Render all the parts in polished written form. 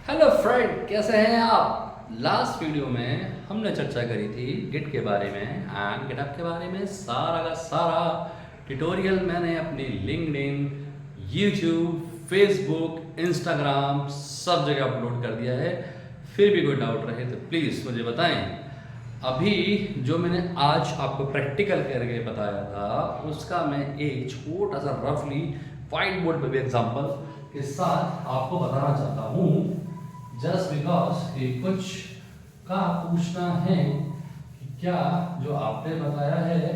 Hello friend, कैसे हैं आप। लास्ट वीडियो में हमने चर्चा करी थी गिट के बारे में एंड गिटहब के बारे में। सारा का सारा ट्यूटोरियल मैंने अपनी लिंक्डइन, यूट्यूब, फेसबुक, इंस्टाग्राम सब जगह अपलोड कर दिया है। फिर भी कोई डाउट रहे तो प्लीज़ मुझे बताएं। अभी जो मैंने आज आपको प्रैक्टिकल करके बताया था उसका मैं एक छोटा सा रफली व्हाइट बोर्ड पर भी एग्जाम्पल के साथ आपको बताना चाहता हूँ, जस्ट बिकॉज कि कुछ का पूछना है कि क्या जो आपने बताया है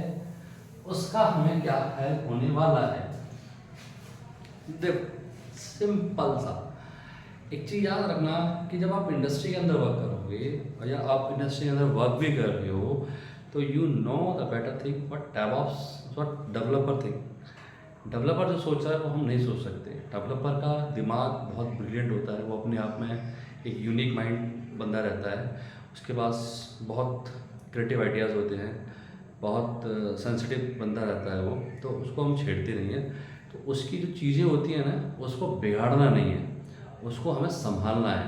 उसका हमें क्या हेल्प होने वाला है। देखो, सिंपल सा एक चीज याद रखना कि जब आप इंडस्ट्री के अंदर वर्क करोगे या आप इंडस्ट्री के अंदर वर्क भी कर रहे हो तो you know the better thing what DevOps what developer think. Developer जो सोच रहा है वो हम नहीं सोच सकते। डेवलपर का दिमाग बहुत ब्रिलियंट होता है, वो अपने आप में एक यूनिक माइंड बंदा रहता है। उसके पास बहुत क्रिएटिव आइडियाज़ होते हैं, बहुत सेंसिटिव बंदा रहता है वो, तो उसको हम छेड़ते नहीं हैं। तो उसकी जो चीज़ें होती हैं ना उसको बिगाड़ना नहीं है, उसको हमें संभालना है।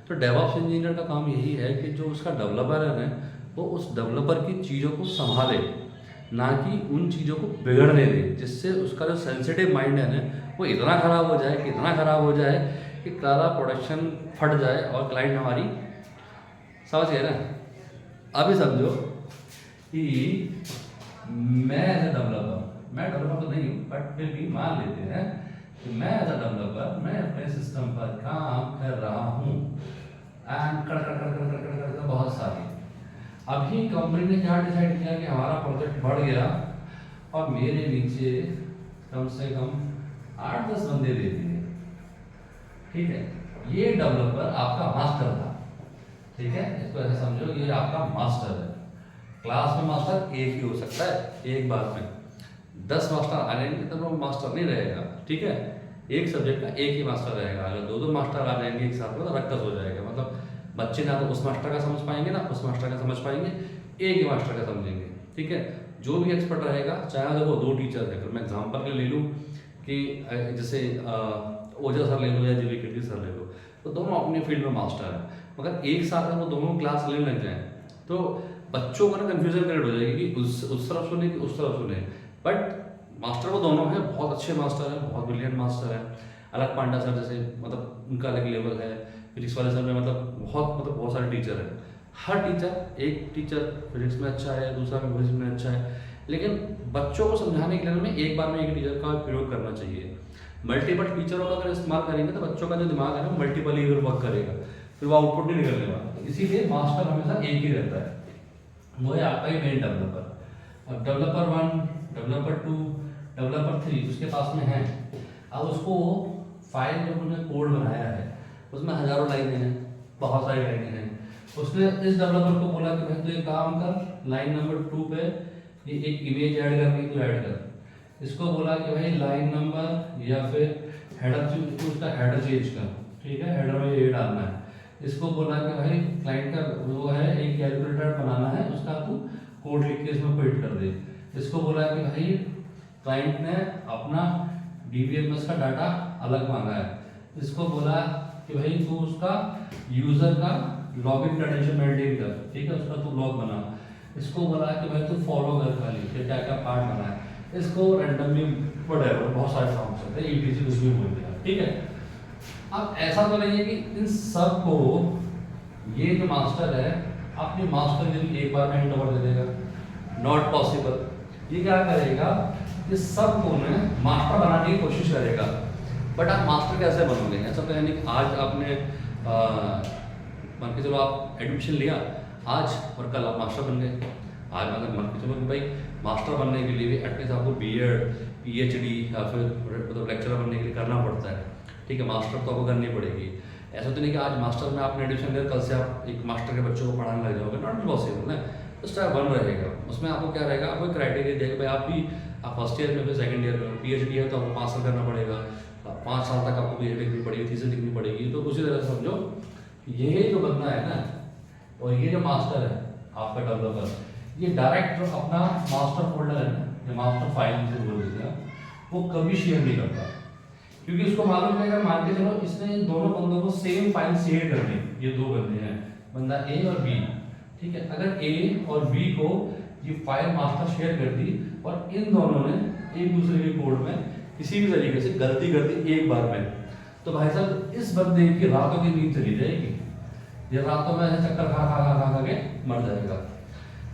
तो डेवऑप्स इंजीनियर का काम यही है कि जो उसका डेवलपर है ना वो उस डेवलपर की चीज़ों को संभाले, ना कि उन चीज़ों को बिगड़ने दे, जिससे उसका जो सेंसिटिव माइंड है ना वो इतना ख़राब हो जाए कि इतना ख़राब हो जाए कि सारा प्रोडक्शन फट जाए और क्लाइंट हमारी, समझ गए ना। अभी समझो कि मैं एज ए डेवलपर, मैं डेवलपर तो नहीं हूँ बट फिर भी मान लेते हैं कि मैं एज अ डेवलपर मैं अपने सिस्टम पर काम कर रहा हूँ एंड कर कर कर कर कर कर कर कर बहुत सारी। अभी कंपनी ने क्या डिसाइड किया कि हमारा प्रोजेक्ट बढ़ गया और मेरे नीचे कम से कम 8-10 बंदे दे दिए। ठीक है, ये डेवलपर आपका मास्टर था। ठीक है, इसको ऐसे समझो ये आपका मास्टर है। क्लास में मास्टर एक ही हो सकता है, एक बार में 10 मास्टर आ जाएंगे तो वो मास्टर नहीं रहेगा। ठीक है, एक सब्जेक्ट का एक ही मास्टर रहेगा। अगर दो दो मास्टर आ जाएंगे एक साथ में तो रक्कस हो जाएगा। मतलब बच्चे ना तो उस मास्टर का समझ पाएंगे ना उस मास्टर का समझ पाएंगे, एक ही मास्टर का समझेंगे। ठीक है, जो भी एक्सपर्ट रहेगा, चाहे देखो 2 टीचर है, अगर मैं एग्जाम्पल के ले लूँ कि जैसे ओझा सर ले लो या जीवी कीर्ति सर ले लो, तो दोनों अपनी फील्ड में मास्टर है। मगर एक साथ में वो दोनों क्लास लेने लग जाएं तो बच्चों को ना कन्फ्यूजन क्रिएट हो जाएगी कि उस तरफ सुने कि उस तरफ सुने। बट मास्टर वो दोनों हैं, बहुत अच्छे मास्टर हैं, बहुत ब्रिलियंट मास्टर हैं। अलग पांडा सर जैसे मतलब उनका अलग लेवल है, फिजिक्स वाले सर में बहुत सारे टीचर हैं। हर टीचर, एक टीचर फिजिक्स में अच्छा है, दूसरा भी फिजिक्स में अच्छा है, लेकिन बच्चों को समझाने के लिए में एक बार में एक टीचर का प्रयोग करना चाहिए। मल्टीपल टीचरों का अगर इस्तेमाल करेंगे तो बच्चों का जो दिमाग है ना मल्टीपल ही वर्क करेगा, फिर वो आउटपुट नहीं निकलने वाला। तो इसीलिए मास्टर हमेशा एक ही रहता है, वो है आपका ही मेन डेवलपर। अब डेवलपर 1, डेवलपर 2, डेवलपर 3 उसके पास में है। अब उसको फाइल जो उन्होंने कोड बनाया है उसमें हजारों लाइनें हैं, बहुत सारी लाइनें हैं। उसने इस डेवलपर को बोला कि भाई तू एक काम कर, लाइन नंबर 2 पे ये एक इमेज ऐड करनी तो ऐड कर। इसको बोला कि भाई लाइन नंबर या फिर हेडर, उसका हेडर चेंज कर। ठीक है, हेडर में ये डालना है। इसको बोला कि भाई क्लाइंट का वो है एक कैलकुलेटर बनाना है, उसका तू कोड लिख के इसमें फिट कर दे। इसको बोला कि भाई क्लाइंट ने अपना डीबीएमएस का डाटा अलग मांगा है। इसको बोला कि भाई तू उसका यूजर का लॉगिन क्रेडेंशियल मेंटेन कर। ठीक है, उसका तू लॉग बना। इसको बोला कि भाई तू फॉलो कर खाली कि क्या क्या पार्ट बना है। इसको रैंडमली व्हाटएवर बहुत सारे फॉर्म्स होते हैं, ईटीसी कुछ भी बोल दिया। ठीक है, अब ऐसा तो नहीं है कि इन सब को ये जो मास्टर है अपने मास्टर के लिए एक बार में हैंड ओवर दे देगा, नॉट पॉसिबल। ये क्या करेगा, ये सब को ने मास्टर बनाने की कोशिश करेगा। बट आप मास्टर कैसे बनोगे? ऐसा तो है नहीं आज आपने मान के चलो आप एडमिशन लिया आज और कल आप मास्टर बन गए। आज मतलब मान के चलो कि भाई मास्टर बनने के लिए भी एटलीस्ट आपको बीएड, पीएचडी या फिर मतलब लेक्चरर बनने के लिए करना पड़ता है। ठीक है, मास्टर तो आपको करनी पड़ेगी। ऐसा तो नहीं कि आज मास्टर में आपने एडमिशन लिया कल से आप एक मास्टर के बच्चों को पढ़ाने लग जाओगे, नॉट पॉसिबल ना। तो स्टेप 1 रहेगा, उसमें आपको क्या रहेगा, आपको क्राइटेरिया देगा भाई आप भी आप फर्स्ट ईयर में फिर सेकंड ईयर में पीएचडी है तो आपको 5 साल करना पड़ेगा, 5 साल तक आपको पीएचडी लिखनी पड़ेगी, थीसिस लिखनी पड़ेगी। तो उसी तरह समझो ये जो बंदा है ना और ये जो मास्टर है आपका डेवलपर, ये डायरेक्ट जो अपना मास्टर फोल्डर है ना, जो मास्टर फाइल से बोल देगा, वो कभी शेयर नहीं करता। क्योंकि उसको मालूम है कि मान के चलो इसने इन दोनों बंदों को सेम फाइल शेयर कर दी, ये दो बंदे हैं, बंदा ए और बी, ठीक है। अगर ए और बी को ये फाइल मास्टर शेयर कर दी और इन दोनों ने एक दूसरे के कोड में किसी भी तरीके से गलती कर दी एक बार में, तो भाई साहब इस बंदे की रातों की नींद चली जाएगी, ये रातों में ऐसे चक्कर खा खा खा खा के मर जाएगा।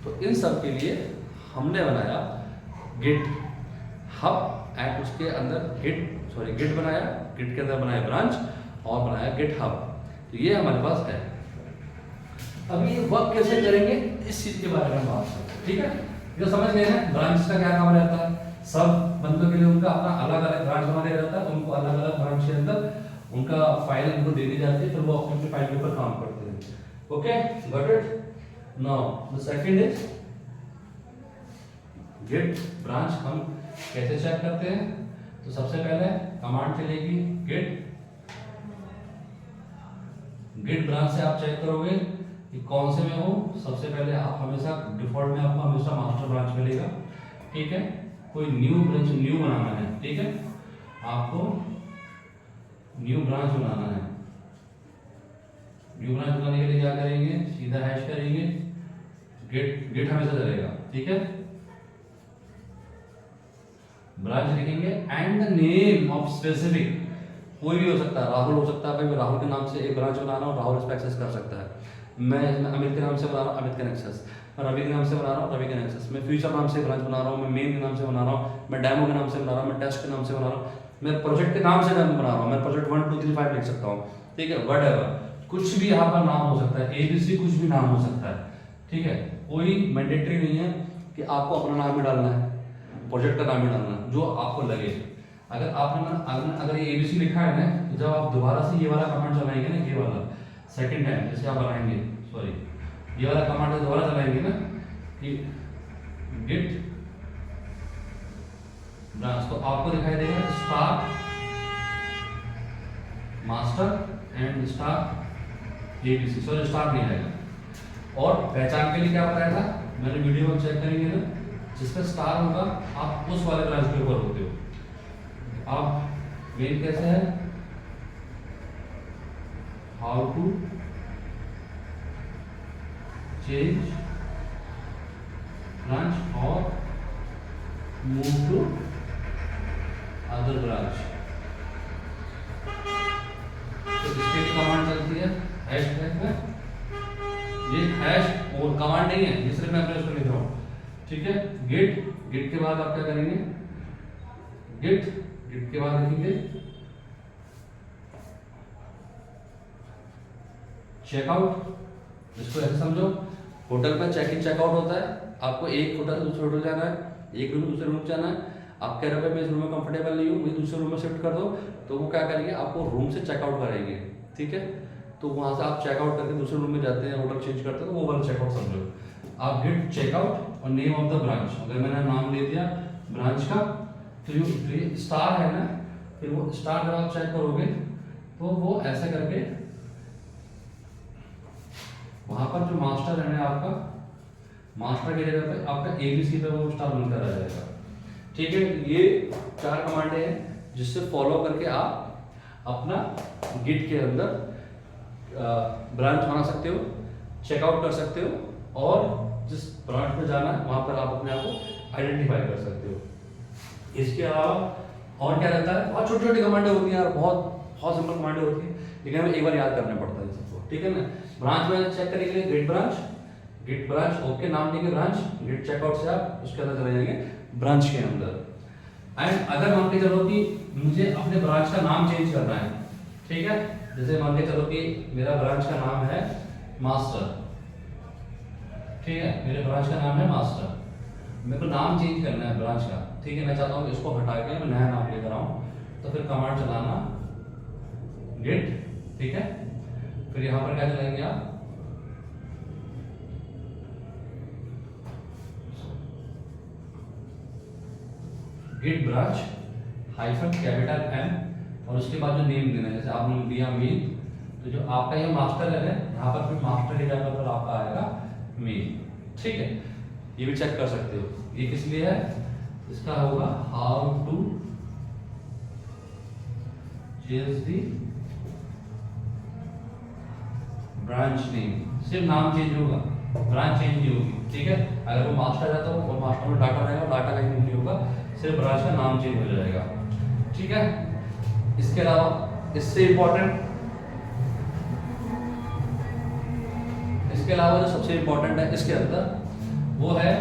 तो इन सब के लिए हमने बनाया गिट हब एंड उसके अंदर गिट बनाया, गिट के अंदर बनाया ब्रांच और बनाया गिट हब। तो ये हमारे पास है। अभी ये वर्क कैसे करेंगे इस चीज के बारे में बात करते हैं, ठीक है। जो समझ गए हैं ब्रांच का क्या काम रहता है, सब बंदों के लिए उनका अपना अलग अलग ब्रांच बना दिया जाता है, उनको अलग अलग ब्रांच के अंदर उनका फाइल उनको दे दी जाती है, फिर वो अपनी फाइल के ऊपर काम करते हैं। Okay, got it. Now the second is git branch. हम कैसे चेक करते हैं, तो सबसे पहले कमांड चलेगी गिट ब्रांच से आप चेक करोगे कि कौन से में हो। सबसे पहले आप हमेशा डिफॉल्ट में आपको हमेशा मास्टर ब्रांच मिलेगा, ठीक है। कोई न्यू ब्रांच बनाना है, ठीक है, आपको न्यू ब्रांच बनाना है। न्यू ब्रांच बनाने के लिए क्या करेंगे, सीधा हैश करेंगे, गिट हमेशा चलेगा, ठीक है। ब्रांच लिखेंगे and the name of specific, कोई भी हो सकता है, राहुल हो सकता है, भाई मैं राहुल के नाम से एक ब्रांच बना रहा हूँ, राहुल इस पे एक्सेस कर सकता है। मैं अमित के नाम से बना रहा हूँ, अमित का एक्सेस। मैं रवि के नाम से बना रहा हूँ, रवि का एक्सेस। मैं फ्यूचर नाम से ब्रांच बना रहा हूँ, मैं मेन के नाम से बना रहा हूँ, मैं डेमो के नाम से बना रहा हूँ, मैं टेस्ट के नाम से बना रहा हूँ, मैं प्रोजेक्ट के नाम से बना रहा हूँ, मैं प्रोजेक्ट 1 2 3 5 लिख सकता हूँ, ठीक है। व्हाटएवर, कुछ भी यहाँ पर नाम हो सकता है, एबीसी कुछ भी नाम हो सकता है, ठीक है। कोई मैंडेटरी नहीं है कि आपको अपना नाम ही डालना है, प्रोजेक्ट का नाम ही डालना है, जो आपको लगे। अगर ये एबीसी लिखा है ना, तो जब आप दोबारा से ये वाला कमांड चलाएंगे ना, ये वाला सेकंड टाइम जैसे आप बनाएंगे, सॉरी ये वाला कमांड दोबारा चलाएंगे ना कि गिट ब्रांच, तो आपको दिखाई देगा star master and star ABC, sorry star नहीं आएगा। और पहचान के लिए क्या बताया था मैंने, वीडियो में चेक करेंगे ना, जिसका स्टार होगा आप उस वाले ब्रांच के ऊपर होते हो। आप मेन कैसे है, हाउ टू चेंज ब्रांच और मूव टू अदर ब्रांच, तो इसके लिए कमांड चलती है हैश टैग में। ये हैश और कमांड नहीं है, ये सिर्फ मैं प्रेस कर लिख रहा हूँ, ठीक है। गिट के बाद आप क्या करेंगे, गिट के बाद लिखेंगे चेकआउट। इसको ऐसे समझो, होटल पर चेक इन चेकआउट होता है, आपको एक होटल से दूसरे होटल जाना है, एक रूम दूसरे रूम जाना है, आप कह रहे हो मैं इस रूम में कंफर्टेबल नहीं हूँ, मुझे दूसरे रूम में शिफ्ट कर दो, तो वो क्या करेंगे, आपको रूम से चेकआउट कराएंगे, ठीक है। तो वहाँ से आप चेकआउट करके दूसरे रूम में जाते हैं, होटल चेंज करते हैं, तो वो वाला चेकआउट समझो। आप गिट चेकआउट और नेम ऑफ द ब्रांच, अगर मैंने नाम दे दिया ब्रांच का, तो जो स्टार है ना, फिर वो स्टार जब आप चेक करोगे तो वो ऐसे करके वहां पर जो मास्टर है ना आपका, मास्टर की जगह पे आपका एबीसी पे वो स्टार बनकर आ जाएगा, ठीक है। ये 4 कमांडें हैं जिससे फॉलो करके आप अपना गिट के अंदर ब्रांच बना सकते हो, चेकआउट कर सकते हो, और जिस ब्रांच में जाना है वहां पर आप अपने आप को आइडेंटिफाई कर सकते हो। इसके अलावा और क्या रहता है, बहुत छोटी छोटी कमांडें होती हैं यार, बहुत सिंपल कमांडें होती हैं, लेकिन हमें एक बार याद करना पड़ता है सबको, ठीक है ना। ब्रांच में चेक करने के लिए गिट ब्रांच ओके, नाम देंगे ब्रांच, गिट चेकआउट से आप उसके अंदर चले जाएंगे ब्रांच के अंदर। एंड अगर मान के चलो कि मुझे अपने ब्रांच का नाम चेंज करना है, ठीक है, जैसे मान के चलो कि मेरा ब्रांच का नाम है मास्टर, ठीक है, मेरे ब्रांच का नाम है मास्टर, मेरे को नाम चेंज करना है ब्रांच का, ठीक है। मैं चाहता हूँ इसको हटा के मैं नया नाम लेकर आऊँ, तो फिर कमांड चलाना गिट, ठीक है। फिर यहाँ पर क्या चलाएंगे आप, git branch hyphen capital M, और उसके बाद जो नेम देना है, जैसे आपने दिया मेन, तो जो आपका ये मास्टर है यहाँ पर फिर मास्टर की जगह पर आपका आएगा मेन, ठीक है। ये भी चेक कर सकते हो, ये किस लिए है, इसका होगा how to change the branch name, सिर्फ नाम चेंज होगा, ब्रांच चेंज नहीं होगी, ठीक है। अगर वो मास्टर है तो वो मास्टर में डाटा रहेगा, डाटा कहीं नहीं होगा, सिर्फ ब्रांच का नाम चेंज हो जाएगा, ठीक है। इसके अलावा इससे इंपॉर्टेंट, इसके अलावा जो सबसे इंपॉर्टेंट है इसके अंदर वो है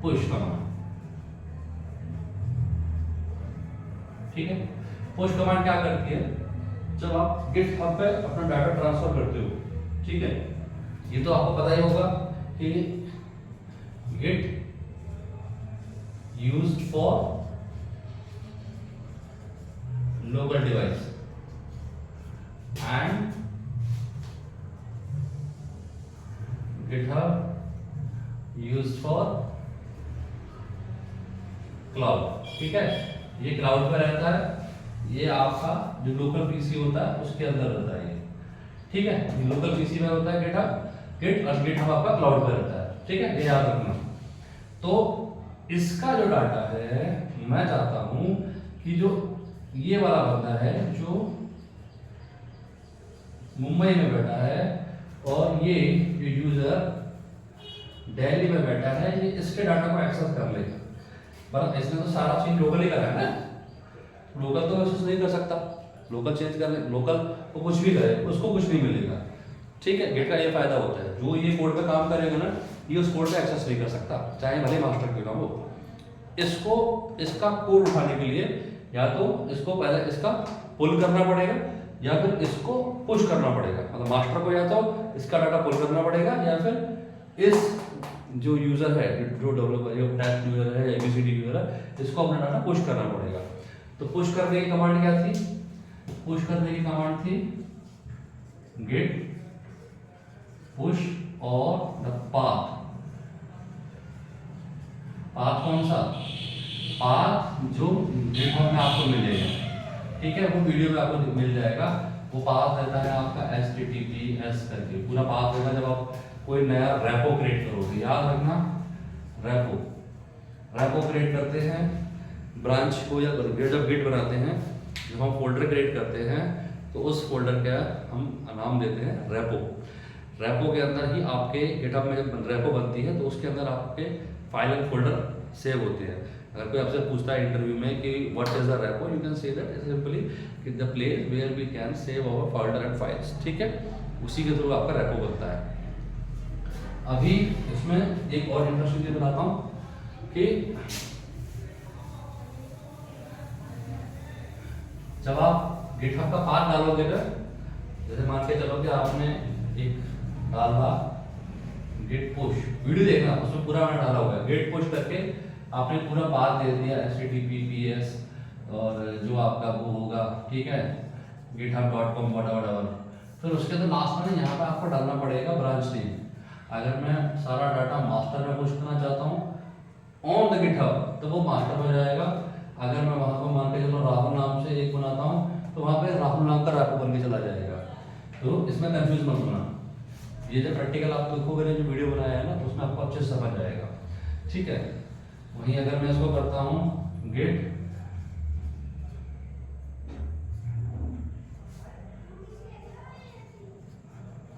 पुश कमांड, ठीक है। पुश कमांड क्या करती है, जब आप गिटहब पे अपना डाटा ट्रांसफर करते हो, ठीक है, ये तो आपको पता ही होगा कि git used for local device and GitHub used for cloud, ठीक है। ये क्लाउड पे रहता है, ये आपका जो लोकल पीसी होता है उसके अंदर रहता है ये, ठीक है। ये लोकल पीसी में होता है गिटहब, गिट और गिटहब आपका क्लाउड पे रहता है, ठीक है, ये याद रखना। तो इसका जो डाटा है, मैं चाहता हूं कि जो ये वाला बंदा है जो मुंबई में बैठा है और ये जो यूजर दिल्ली में बैठा है, ये इसके डाटा को एक्सेस कर लेगा, पर इसने तो सारा चीज लोकल ही करा है ना, लोकल तो एक्सेस नहीं कर सकता, लोकल चेंज करने, लोकल को कुछ भी करे उसको कुछ नहीं मिलेगा, ठीक है। गिट का ये फायदा होता है, जो ये कोड पे काम करेगा ना, ये उस कोड पे एक्सेस नहीं कर सकता, चाहे भले मास्टर क्यों ना हो। इसको इसका कोड उठाने के लिए या तो इसको पहले इसका पुल करना पड़ेगा या फिर इसको पुश करना पड़ेगा, मतलब मास्टर को या तो इसका डाटा पुल करना पड़ेगा या फिर इस जो यूजर है, जो डेवलपर, जो टेस्ट यूजर है, एबीसीडी यूजर है, इसको अपना डाटा पुश करना पड़ेगा। तो पुश करने की कमांड क्या थी, पुश करने की कमांड थी गिट पुश और द पाथ, पाथ कौन सा, पाथ जो गिटहब में आपको मिलेगा, ठीक है, वो वीडियो में आपको मिल जाएगा। वो पाथ रहता है आपका HTTPS करके, पूरा पाथ होगा जब आप कोई नया रेपो क्रिएट करोगे, याद रखना, रेपो रेपो क्रिएट करते हैं ब्रांच को, या जब गिट बनाते हैं, जब हम फोल्डर क्रिएट करते हैं तो उस फोल्डर का हम नाम देते हैं रेपो। रेपो के अंदर ही आपके गिटहब में जब रेपो बनती है तो उसके अंदर आपके फाइल एंड फोल्डर सेव होते हैं। अगर कोई आपसे पूछता है इंटरव्यू में कि what is the repo, you can say that simply कि the place where we can save our folder and files, ठीक है, उसी के थ्रू आपका रेपो बनता है। अभी इसमें एक और इंटरेस्टिंग चीज बताता हूँ कि जब आप गिटहब का पाथ डालोगे ना, जैसे मान के चलो कि आपने एक डाला गिट पुश, वीडियो देखना उसमें पूरा मैंने डाला हुआ है, गिट पुश करके आपने पूरा पाथ दे दिया HTTPS और जो आपका वो होगा, ठीक है, github.com whatever, फिर उसके अंदर लास्ट में यहाँ पे आपको डालना पड़ेगा ब्रांच नेम। अगर मैं सारा डाटा मास्टर में पुश करना चाहता हूँ ऑन द गिटहब तो वो मास्टर में जाएगा। अगर मैं वहाँ पर मान के चलो राहुल नाम से एक बनाता हूँ तो वहाँ पे राहुल नाम का रेपो बन के चला जाएगा। तो इसमें कंफ्यूज मत होना, ये जो प्रैक्टिकल आप देखोगे ना, जो वीडियो बनाया है ना, तो उसमें आपको अच्छे से समझ आएगा, ठीक है। वहीं अगर मैं इसको करता हूँ गिट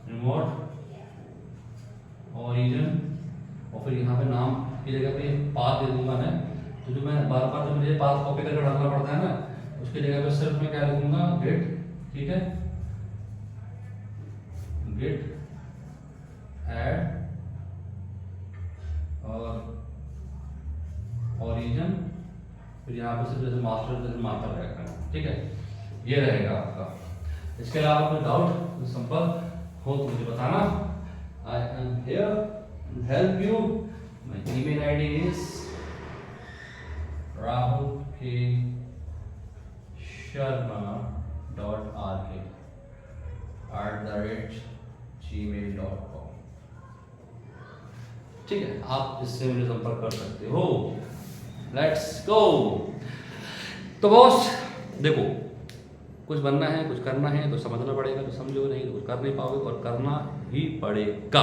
रिमोट ओरिजिन और फिर यहाँ पे नाम की जगह पे पाथ दे दूंगा मैं, तो जो मैं बार बार जो मुझे पाथ कॉपी करके डालना पड़ता है ना, उसकी जगह पे सिर्फ मैं क्या लिखूंगा गिट, ठीक है, गिट ऐड और ओरिजिन, फिर यहाँ पे सिर्फ जैसे मास्टर रहेगा, ठीक है, ये रहेगा आपका। इसके अलावा कोई डाउट संपर्क हो तो मुझे बताना, I am here to help you. My email ID is rahulksharma.rk@gmail.com, ठीक है, आप इससे मुझे संपर्क कर सकते हो। Let's go. तो बॉस देखो, कुछ बनना है, कुछ करना है तो समझना पड़ेगा, तो समझोगे नहीं तो कुछ कर नहीं पाओगे, और करना ही पड़ेगा।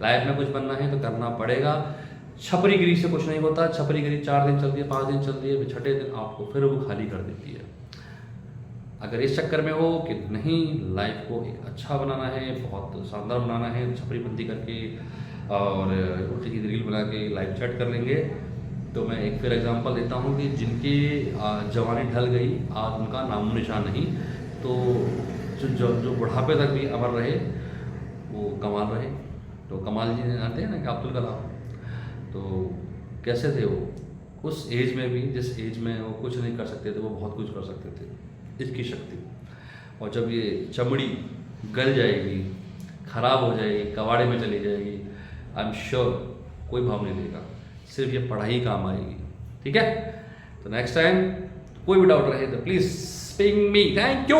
लाइफ में कुछ बनना है तो करना पड़ेगा। छपरीगिरी से कुछ नहीं होता। छपरीगिरी 4 दिन चलती है, 5 दिन चलती है, फिर छठे दिन आपको फिर वो खाली कर देती है। अगर इस चक्कर में हो कि नहीं, लाइफ को एक अच्छा बनाना है, बहुत शानदार बनाना है, छपरीबंदी करके और उल्टी की रील बना के लाइफ सेट कर लेंगे, तो मैं एक फिर एग्जांपल देता हूँ कि जिनकी जवानी ढल गई, आज उनका नामो निशान नहीं, तो जो बुढ़ापे तक भी अमर रहे वो कमाल रहे। तो कमाल जी जानते हैं ना कि अब्दुल कलाम, तो कैसे थे वो, उस एज में भी, जिस एज में वो कुछ नहीं कर सकते थे, वो बहुत कुछ कर सकते थे, इसकी शक्ति। और जब ये चमड़ी गल जाएगी, खराब हो जाएगी, कबाड़े में चली जाएगी, आई एम श्योर कोई भाव नहीं देगा, सिर्फ ये पढ़ाई काम आएगी। ठीक है, तो नेक्स्ट टाइम कोई भी डाउट रहे तो please ping me. Thank you.